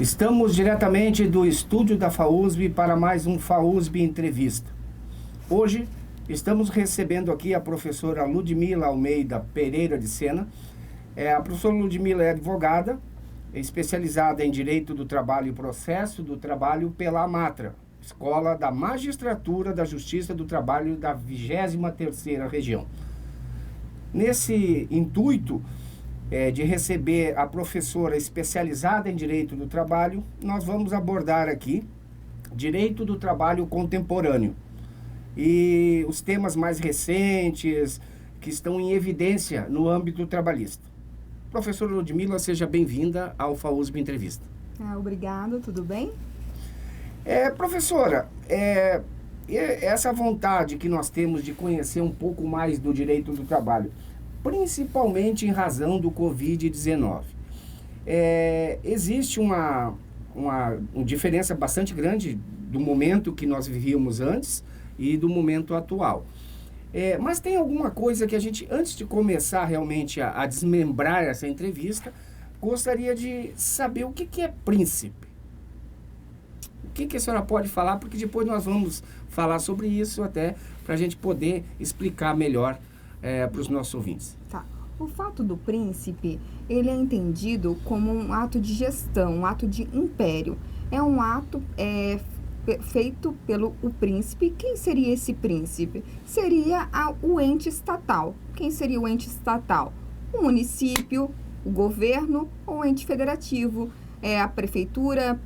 Estamos diretamente do estúdio da FAUSB para mais um FAUSB Entrevista. Hoje estamos recebendo aqui a professora Ludmila Almeida Pereira de Sena. A professora Ludmila é advogada, especializada em Direito do Trabalho e Processo do Trabalho pela AMATRA, Escola da Magistratura da Justiça do Trabalho da 23ª Região. Nesse intuito de receber a professora especializada em Direito do Trabalho, nós vamos abordar aqui Direito do Trabalho Contemporâneo e os temas mais recentes que estão em evidência no âmbito trabalhista. Professora Ludmila, seja bem-vinda ao FAUSB Entrevista. Obrigada, tudo bem? Professora, essa vontade que nós temos de conhecer um pouco mais do direito do trabalho, principalmente em razão do Covid-19. Existe uma diferença bastante grande do momento que nós vivíamos antes e do momento atual. Mas tem alguma coisa que a gente, antes de começar realmente a desmembrar essa entrevista, gostaria de saber o que é príncipe. O que a senhora pode falar? Porque depois nós vamos falar sobre isso até para a gente poder explicar melhor para os nossos ouvintes. Tá. O fato do príncipe, ele é entendido como um ato de gestão, um ato de império. É um ato feito pelo príncipe. Quem seria esse príncipe? Seria o ente estatal. Quem seria o ente estatal? O município, o governo ou o ente federativo. A prefeitura,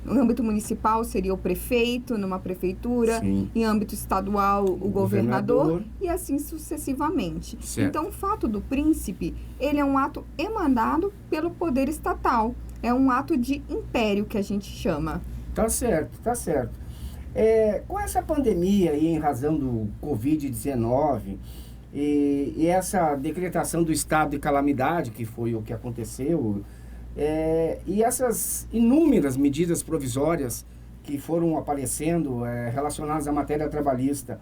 no âmbito municipal seria o prefeito, numa prefeitura. Sim. Em âmbito estadual, o governador, e assim sucessivamente. Certo. Então, o fato do príncipe, ele é um ato emanado pelo poder estatal. É um ato de império que a gente chama. Tá certo, tá certo. Com essa pandemia e em razão do Covid-19 e essa decretação do estado de calamidade, que foi o que aconteceu, e essas inúmeras medidas provisórias que foram aparecendo relacionadas à matéria trabalhista,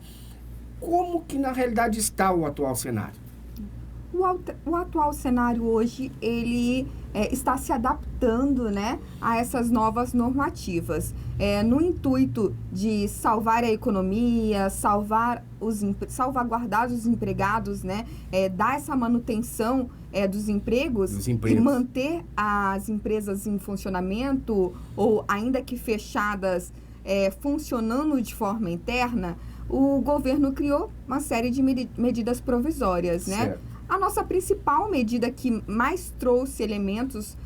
como que na realidade está o atual cenário? O atual cenário hoje, ele está se adaptando, né, a essas novas normativas, no intuito de salvar a economia, salvaguardar os empregados, né, dar essa manutenção dos empregos e manter as empresas em funcionamento ou ainda que fechadas, funcionando de forma interna. O governo criou uma série de medidas provisórias, né? Certo. A nossa principal medida que mais trouxe elementos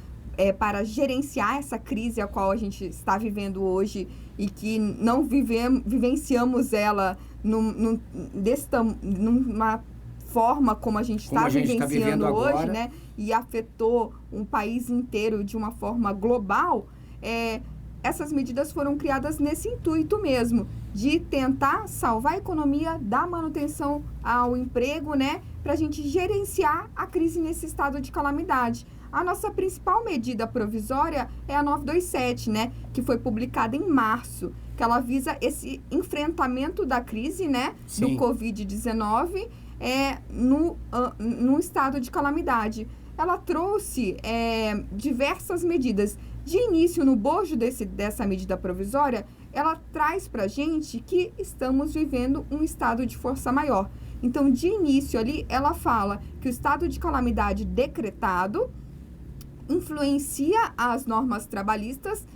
para gerenciar essa crise a qual a gente está vivendo hoje e que não vivenciamos ela numa forma como a gente está vivenciando hoje, agora, né? E afetou um país inteiro de uma forma global. Essas medidas foram criadas nesse intuito mesmo, de tentar salvar a economia, dar manutenção ao emprego, né? Para a gente gerenciar a crise nesse estado de calamidade. A nossa principal medida provisória é a 927, né? Que foi publicada em março, que ela visa esse enfrentamento da crise, né? Sim. Do Covid-19 no estado de calamidade. Ela trouxe diversas medidas. De início, no bojo dessa medida provisória, ela traz para a gente que estamos vivendo um estado de força maior. Então, de início ali, ela fala que o estado de calamidade decretado influencia as normas trabalhistas,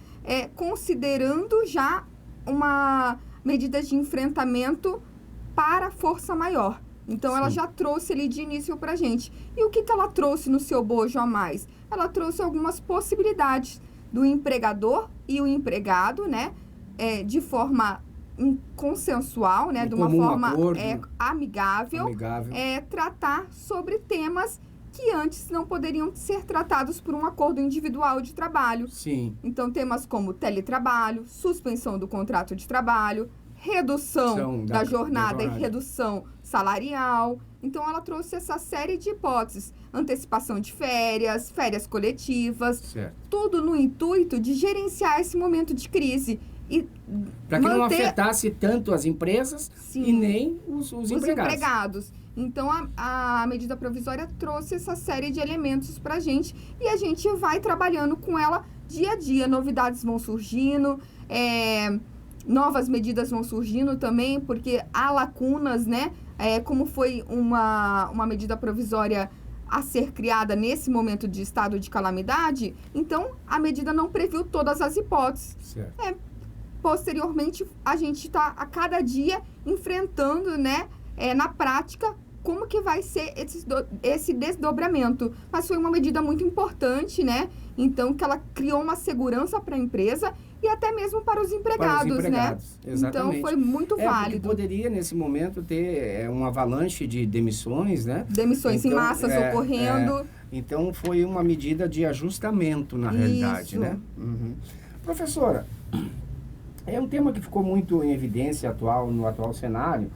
considerando já uma medida de enfrentamento para força maior. Então, ela já trouxe ali de início para a gente. E o que ela trouxe no seu bojo a mais? Ela trouxe algumas possibilidades do empregador e o empregado, né? De forma consensual, né? De uma forma amigável. Tratar sobre temas que antes não poderiam ser tratados por um acordo individual de trabalho. Sim. Então, temas como teletrabalho, suspensão do contrato de trabalho, redução da jornada e redução salarial. Então, ela trouxe essa série de hipóteses. Antecipação de férias, férias coletivas. Certo. Tudo no intuito de gerenciar esse momento de crise. Para que não afetasse tanto as empresas, sim, e nem os empregados. Então, a medida provisória trouxe essa série de elementos para a gente e a gente vai trabalhando com ela dia a dia, novidades vão surgindo, novas medidas vão surgindo também, porque há lacunas, né? Como foi uma medida provisória a ser criada nesse momento de estado de calamidade, então a medida não previu todas as hipóteses. Certo. Posteriormente, a gente está a cada dia enfrentando, né, na prática, como que vai ser esse desdobramento. Mas foi uma medida muito importante, né? Então, que ela criou uma segurança para a empresa e até mesmo para os empregados, né? Exatamente. Então, foi muito válido. Poderia, nesse momento, ter uma avalanche de demissões, né? Demissões em massas ocorrendo. Então, foi uma medida de ajustamento, na realidade, né? Uhum. Professora, é um tema que ficou muito em evidência no atual cenário,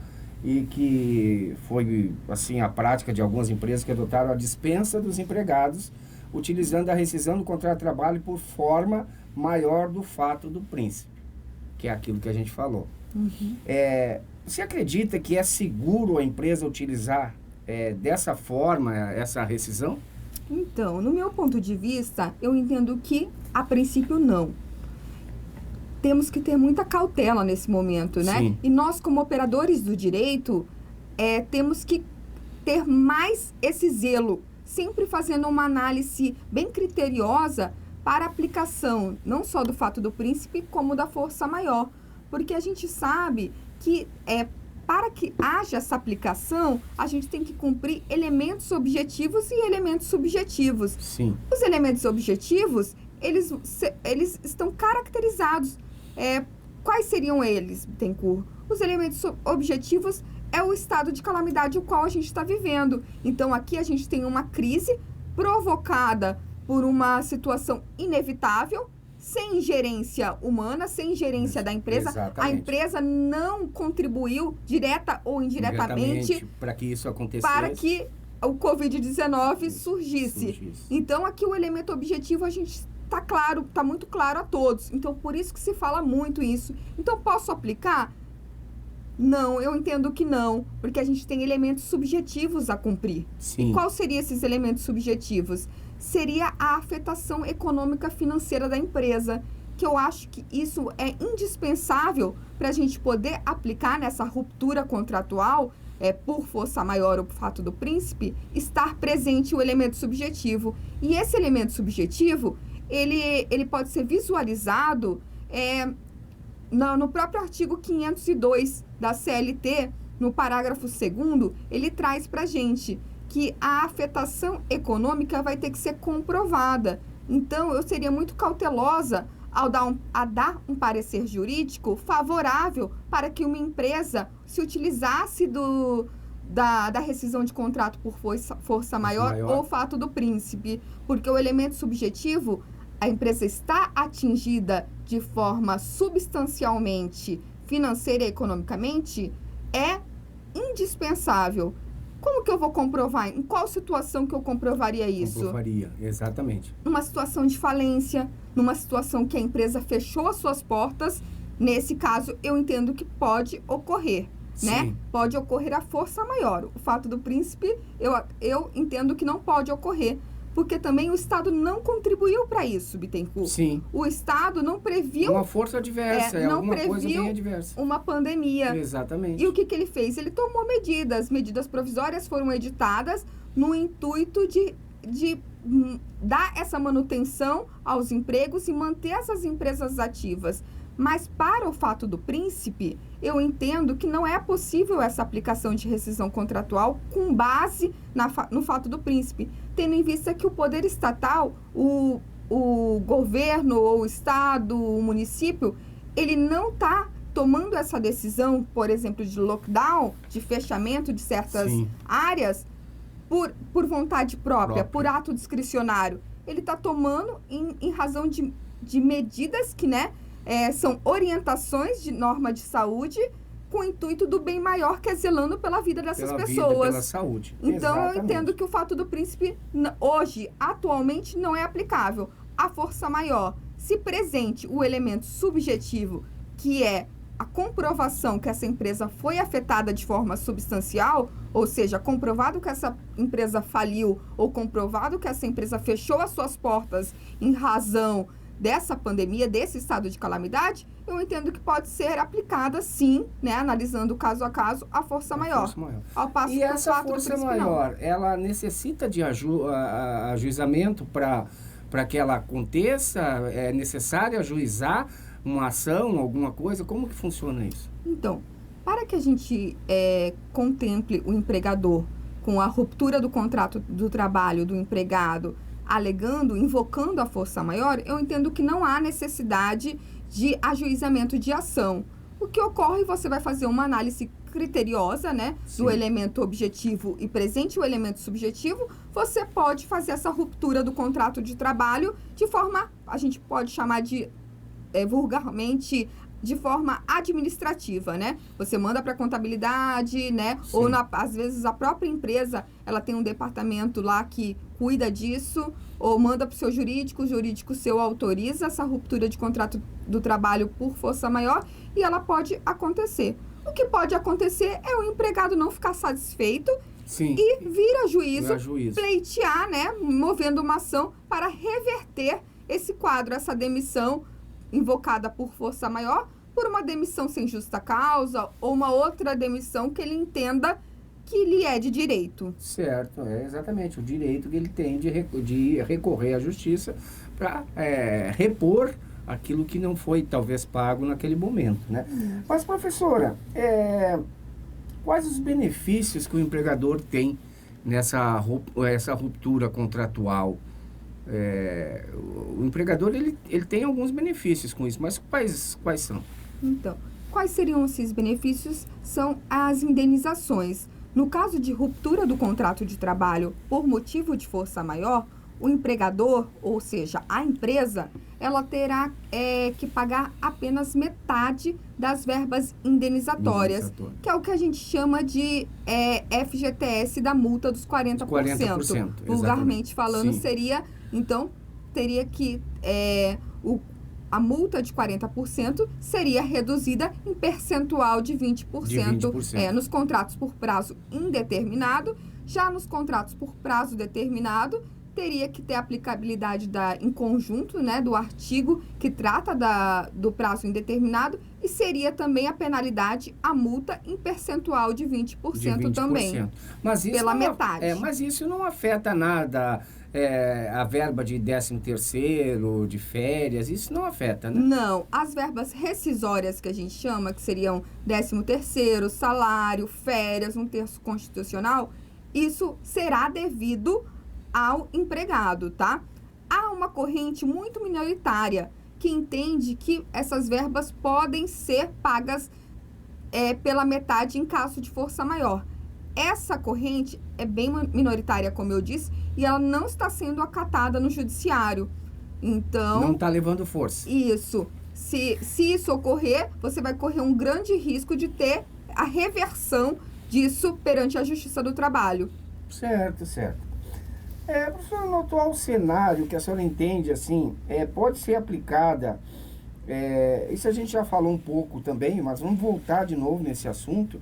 e que foi, assim, a prática de algumas empresas que adotaram a dispensa dos empregados, utilizando a rescisão do contrato de trabalho por forma maior do fato do príncipe, que é aquilo que a gente falou. Uhum. Você acredita que é seguro a empresa utilizar dessa forma essa rescisão? Então, no meu ponto de vista, eu entendo que, a princípio, não. Temos que ter muita cautela nesse momento, né? Sim. E nós, como operadores do direito, temos que ter mais esse zelo, sempre fazendo uma análise bem criteriosa para a aplicação, não só do fato do príncipe, como da força maior. Porque a gente sabe que, para que haja essa aplicação, a gente tem que cumprir elementos objetivos e elementos subjetivos. Sim. Os elementos objetivos, eles estão caracterizados. Quais seriam eles, Bittencourt? Os elementos objetivos é o estado de calamidade o qual a gente está vivendo. Então, aqui a gente tem uma crise provocada por uma situação inevitável, sem ingerência humana, sem ingerência da empresa. Exatamente. A empresa não contribuiu, direta ou indiretamente, para que isso acontecesse. para que o Covid-19 surgisse. Então, aqui o elemento objetivo a gente está muito claro a todos. Então, por isso que se fala muito isso. Então, posso aplicar? Não, eu entendo que não, porque a gente tem elementos subjetivos a cumprir. Sim. E quais seriam esses elementos subjetivos? Seria a afetação econômica financeira da empresa, que eu acho que isso é indispensável para a gente poder aplicar nessa ruptura contratual, por força maior ou por fato do príncipe, estar presente o elemento subjetivo. E esse elemento subjetivo, ele pode ser visualizado no próprio artigo 502 da CLT, no parágrafo 2º, ele traz para a gente que a afetação econômica vai ter que ser comprovada. Então, eu seria muito cautelosa ao dar um parecer jurídico favorável para que uma empresa se utilizasse da rescisão de contrato por força maior ou fato do príncipe, porque o elemento subjetivo, a empresa está atingida de forma substancialmente financeira e economicamente, é indispensável. Como que eu vou comprovar? Em qual situação que eu comprovaria isso? Comprovaria, exatamente. Numa situação de falência, numa situação que a empresa fechou as suas portas, nesse caso, eu entendo que pode ocorrer, né? Sim. Pode ocorrer a força maior. O fato do príncipe, eu entendo que não pode ocorrer, porque também o Estado não contribuiu para isso, Bittencourt. Sim. O Estado não previu... Uma força adversa, não alguma previu coisa bem adversa. uma pandemia. Exatamente. E o que ele fez? Ele tomou medidas. Medidas provisórias foram editadas no intuito de dar essa manutenção aos empregos e manter essas empresas ativas. Mas para o fato do príncipe, eu entendo que não é possível essa aplicação de rescisão contratual com base no fato do príncipe, tendo em vista que o poder estatal, o governo ou o estado, o município, ele não está tomando essa decisão, por exemplo, de lockdown, de fechamento de certas áreas, por vontade própria, por ato discricionário. Ele está tomando em razão de medidas que, né, são orientações de norma de saúde com o intuito do bem maior, que é zelando pela vida dessas pessoas. Pela saúde. Então, Exatamente. eu entendo que o fato do príncipe, hoje, atualmente, não é aplicável. A força maior, se presente o elemento subjetivo, que é a comprovação que essa empresa foi afetada de forma substancial, ou seja, comprovado que essa empresa faliu ou comprovado que essa empresa fechou as suas portas em razão dessa pandemia, desse estado de calamidade, eu entendo que pode ser aplicada, sim, né, analisando caso a caso, a força maior. Ao passo e essa força maior, ela necessita de ajuizamento para que ela aconteça? É necessário ajuizar uma ação, alguma coisa? Como que funciona isso? Então, para que a gente contemple o empregador com a ruptura do contrato do trabalho do empregado, alegando, invocando a força maior, eu entendo que não há necessidade de ajuizamento de ação. O que ocorre, você vai fazer uma análise criteriosa, né, do elemento objetivo e presente o elemento subjetivo, você pode fazer essa ruptura do contrato de trabalho de forma, a gente pode chamar de, vulgarmente, de forma administrativa, né? Você manda para a contabilidade, né? Sim. Ou, às vezes, a própria empresa, ela tem um departamento lá que cuida disso, ou manda para o jurídico seu autoriza essa ruptura de contrato do trabalho por força maior e ela pode acontecer. O que pode acontecer é o empregado não ficar satisfeito e vir a juízo, pleitear, né? Movendo uma ação para reverter esse quadro, essa demissão invocada por força maior, por uma demissão sem justa causa ou uma outra demissão que ele entenda que lhe é de direito. Certo, é exatamente o direito que ele tem de recorrer à justiça para repor aquilo que não foi talvez pago naquele momento, né? Mas, professora, quais os benefícios que o empregador tem nessa ruptura contratual? O empregador ele tem alguns benefícios com isso, mas quais são? Então, quais seriam esses benefícios? São as indenizações. No caso de ruptura do contrato de trabalho por motivo de força maior, o empregador, ou seja, a empresa, ela terá que pagar apenas metade das verbas indenizatórias, que é o que a gente chama de FGTS da multa dos 40%. 40%, vulgarmente falando, seria, então, teria que a multa de 40% seria reduzida em percentual de 20%, nos contratos por prazo indeterminado. Já nos contratos por prazo determinado, teria que ter aplicabilidade em conjunto, né, do artigo que trata do prazo indeterminado e seria também a penalidade, a multa em percentual de 20% também, mas isso pela metade. Mas isso não afeta nada a verba de 13º, de férias, isso não afeta, né? Não, as verbas rescisórias que a gente chama, que seriam 13º, salário, férias, 1/3 constitucional, isso será devido ao empregado, tá? Há uma corrente muito minoritária que entende que essas verbas podem ser pagas pela metade em caso de força maior. Essa corrente é bem minoritária, como eu disse, e ela não está sendo acatada no judiciário. Então... não está levando força. Isso. Se isso ocorrer, você vai correr um grande risco de ter a reversão disso perante a Justiça do Trabalho. Certo. Professor, no atual cenário que a senhora entende, assim, pode ser aplicada, isso a gente já falou um pouco também, mas vamos voltar de novo nesse assunto,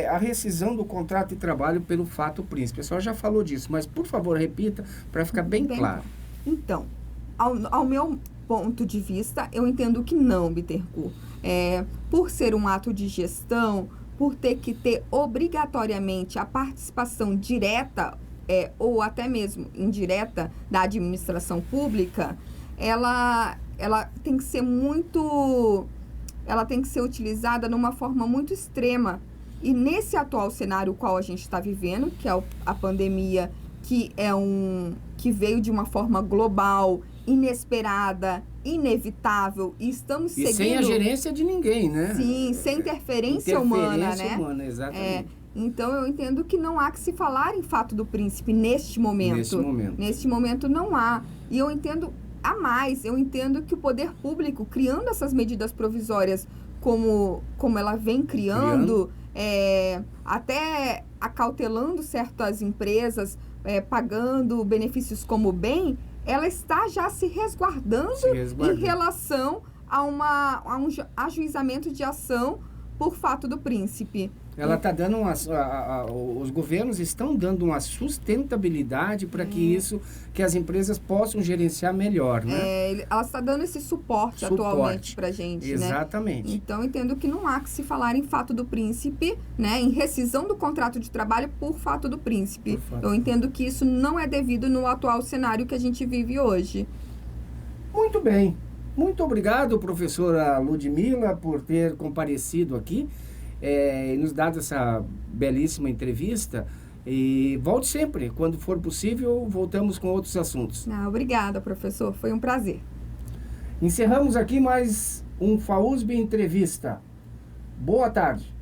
a rescisão do contrato de trabalho pelo fato príncipe. A senhora já falou disso, mas, por favor, repita para ficar bem claro. Então, ao meu ponto de vista, eu entendo que não, Bittencourt. Por ser um ato de gestão, por ter que ter obrigatoriamente a participação direta ou até mesmo indireta da administração pública, ela tem que ser ela tem que ser utilizada numa forma muito extrema. E nesse atual cenário qual a gente está vivendo, que é a pandemia, que veio de uma forma global, inesperada, inevitável, e estamos seguindo... E sem a gerência de ninguém, né? Sim, sem interferência humana, né? Humana, exatamente. Então, eu entendo que não há que se falar em fato do príncipe neste momento. Neste momento não há. E eu entendo a mais, eu entendo que o poder público, criando essas medidas provisórias como ela vem criando. Até acautelando certas empresas, pagando benefícios como bem, ela está já se resguardando em relação a um ajuizamento de ação por fato do príncipe. Ela está dando os governos estão dando uma sustentabilidade para que as empresas possam gerenciar melhor, né? Ela está dando esse suporte atualmente para a gente, exatamente. Né? Então, entendo que não há que se falar em fato do príncipe, né? Em rescisão do contrato de trabalho por fato do príncipe. Eu entendo que isso não é devido no atual cenário que a gente vive hoje. Muito bem. Muito obrigado, professora Ludmila, por ter comparecido aqui. E nos dado essa belíssima entrevista, e volte sempre, quando for possível, voltamos com outros assuntos. Obrigada, professor, foi um prazer. Encerramos aqui mais um FAUSB Entrevista. Boa tarde.